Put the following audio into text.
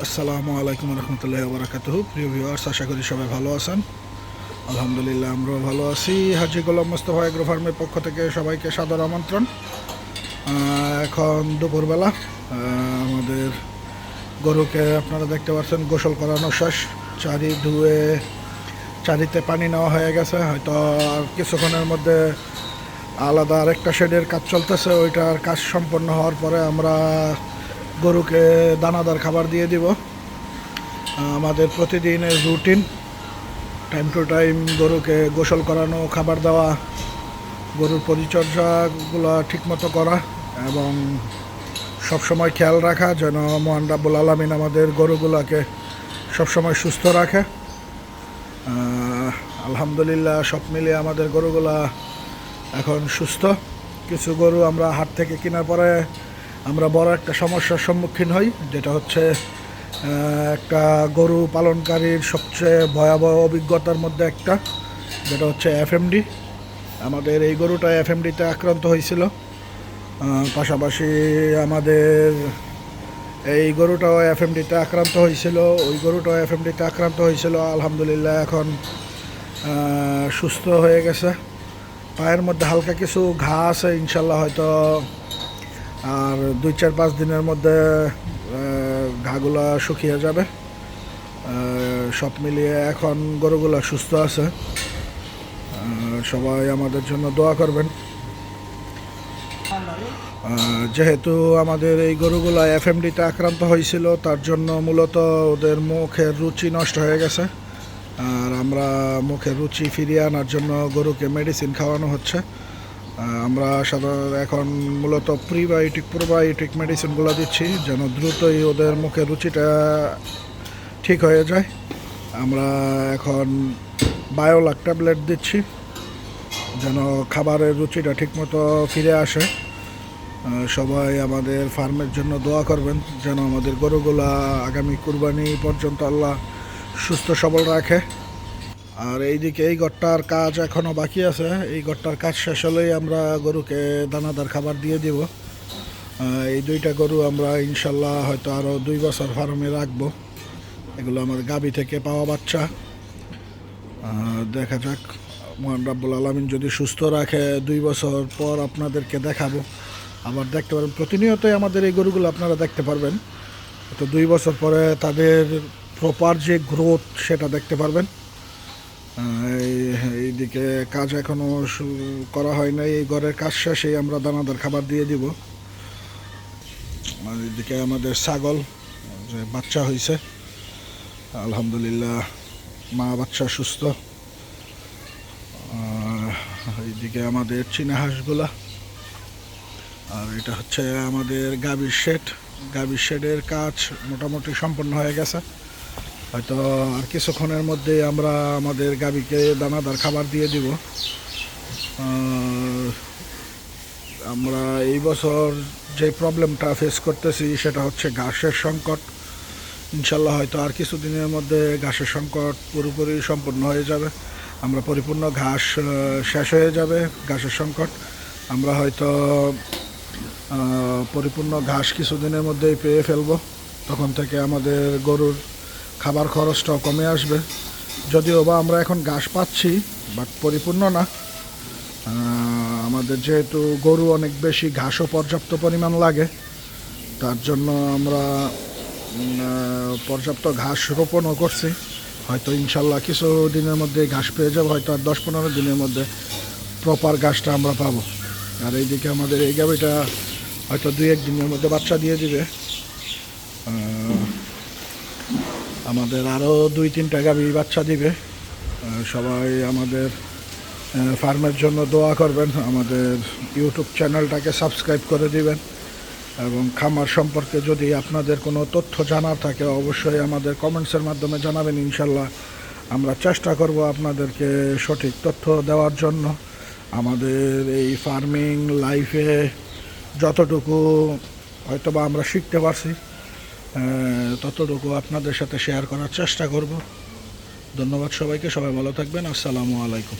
আসসালামু আলাইকুম রহমতুল্লাহি ওয়া বারাকাতুহু। প্রিয় ভিউয়ার্স, আশা করি সবাই ভালো আছেন। আলহামদুলিল্লাহ আমরাও ভালো আছি। হাজী গোলাম মোস্তফা এগ্রো ফার্মের পক্ষ থেকে সবাইকে সাদর আমন্ত্রণ। এখন দুপুরবেলা আমাদের গরুকে আপনারা দেখতে পাচ্ছেন গোসল করানো শেষ। চারিতে পানি নেওয়া হয়ে গেছে। হয়তো আর কিছুক্ষণের মধ্যে আলাদা আরেকটা শেডের কাজ চলতেছে, ওইটার কাজ সম্পন্ন হওয়ার পরে আমরা গরুকে দানাদার খাবার দিয়ে দিব। আমাদের প্রতিদিনের রুটিন, টাইম টু টাইম গরুকে গোসল করানো, খাবার দেওয়া, গরুর পরিচর্যাগুলো ঠিকমতো করা এবং সবসময় খেয়াল রাখা যেন মহান রাব্বুল আলামিন আমাদের গরুগুলোকে সবসময় সুস্থ রাখে। আলহামদুলিল্লাহ সব মিলিয়ে আমাদের গরুগুলা এখন সুস্থ। কিছু গরু আমরা হাট থেকে কেনার পরে আমরা বড় একটা সমস্যার সম্মুখীন হই, যেটা হচ্ছে একটা গরু পালনকারীর সবচেয়ে ভয়াবহ অভিজ্ঞতার মধ্যে একটা, যেটা হচ্ছে এফএমডি। আমাদের এই গরুটা এফএমডিতে আক্রান্ত হয়েছিল। পাশাপাশি আমাদের এই গরুটাও এফএমডিতে আক্রান্ত হয়েছিল, ওই গরুটাও এফএমডিতে আক্রান্ত হয়েছিল। আলহামদুলিল্লাহ এখন সুস্থ হয়ে গেছে। পায়ের মধ্যে হালকা কিছু ঘা আছে, ইনশাল্লাহ হয়তো আর 2-4-5 দিনের মধ্যে ঘাগুলা শুকিয়ে যাবে। সব মিলিয়ে এখন গরুগুলা সুস্থ আছে। সবাই আমাদের জন্য দোয়া করবেন। যেহেতু আমাদের এই গরুগুলা এফএমডিতে আক্রান্ত হয়েছিল, তার জন্য মূলত ওদের মুখের রুচি নষ্ট হয়ে গেছে। আর আমরা মুখের রুচি ফিরিয়ে আনার জন্য গরুকে মেডিসিন খাওয়ানো হচ্ছে। আমরা সাধারণত এখন মূলত প্রোবায়োটিক মেডিসিনগুলো দিচ্ছি যেন দ্রুতই ওদের মুখের রুচিটা ঠিক হয়ে যায়। আমরা এখন বায়োলাক ট্যাবলেট দিচ্ছি যেন খাবারের রুচিটা ঠিকমতো ফিরে আসে। সবাই আমাদের ফার্মের জন্য দোয়া করবেন যেন আমাদের গরুগুলা আগামী কুরবানি পর্যন্ত আল্লাহ সুস্থ সবল রাখে। আর এইদিকে এই ঘরটার কাজ এখনও বাকি আছে। এই ঘরটার কাজ শেষ হলেই আমরা গরুকে দানাদার খাবার দিয়ে দিব। এই দুইটা গরু আমরা ইনশাল্লাহ হয়তো আরও 2 বছর ফার্মে রাখবো। এগুলো আমার গাবি থেকে পাওয়া বাচ্চা। দেখা যাক, মহান রাব্বুল আলামিন যদি সুস্থ রাখে 2 বছর পর আপনাদেরকে দেখাবো। আবার দেখতে পারবেন, প্রতিনিয়তই আমাদের এই গরুগুলো আপনারা দেখতে পারবেন। তো 2 বছর পরে তাদের প্রপার যে গ্রোথ সেটা দেখতে পারবেন। এইদিকে কাজ এখনও করা হয় নাই। এই ঘরের কাজ শেষেই আমরা দানাদার খাবার দিয়ে দিব। আর এদিকে আমাদের ছাগল যে বাচ্চা হয়েছে, আলহামদুলিল্লাহ মা বাচ্চা সুস্থ। এইদিকে আমাদের চীনা হাঁসগুলা। আর এটা হচ্ছে আমাদের গাভীর শেডের কাজ মোটামুটি সম্পন্ন হয়ে গেছে। হয়তো আর কিছুক্ষণের মধ্যে আমরা আমাদের গাভীকে দানাদার খাবার দিয়ে দিব। আমরা এই বছর যে প্রবলেমটা ফেস করতেছি সেটা হচ্ছে ঘাসের সংকট। ইনশাল্লাহ হয়তো আর কিছুদিনের মধ্যে ঘাসের সংকট পুরোপুরি সম্পন্ন হয়ে যাবে। আমরা পরিপূর্ণ ঘাস শেষ হয়ে যাবে ঘাসের সংকট। আমরা হয়তো পরিপূর্ণ ঘাস কিছুদিনের মধ্যেই পেয়ে ফেলবো। তখন থেকে আমাদের গরুর খাবার খরচটাও কমে আসবে। যদিও বা আমরা এখন ঘাস পাচ্ছি, বাট পরিপূর্ণ না। আমাদের যেহেতু গরু অনেক বেশি, ঘাসও পর্যাপ্ত পরিমাণ লাগে, তার জন্য আমরা পর্যাপ্ত ঘাস রোপণও করছি। হয়তো ইনশাল্লাহ কিছু দিনের মধ্যে ঘাস পেয়ে যাবো। হয়তো আর 10-15 দিনের মধ্যে প্রপার ঘাসটা আমরা পাবো। আর এইদিকে আমাদের এই গাভীটা হয়তো 2-1 দিনের মধ্যে বাচ্চা দিয়ে দিবে। আমাদের আরও 2-3টা গাভী বাচ্চা দিবে। সবাই আমাদের ফার্মের জন্য দোয়া করবেন। আমাদের ইউটিউব চ্যানেলটাকে সাবস্ক্রাইব করে দিবেন এবং খামার সম্পর্কে যদি আপনাদের কোনো তথ্য জানার থাকে অবশ্যই আমাদের কমেন্টসের মাধ্যমে জানাবেন। ইনশাল্লাহ আমরা চেষ্টা করব আপনাদেরকে সঠিক তথ্য দেওয়ার জন্য। আমাদের এই ফার্মিং লাইফে যতটুকু হয়তোবা আমরা শিখতে পারছি ততটুকু আপনাদের সাথে শেয়ার করার চেষ্টা করব। ধন্যবাদ সবাইকে। সবাই ভালো থাকবেন। আসসালামু আলাইকুম।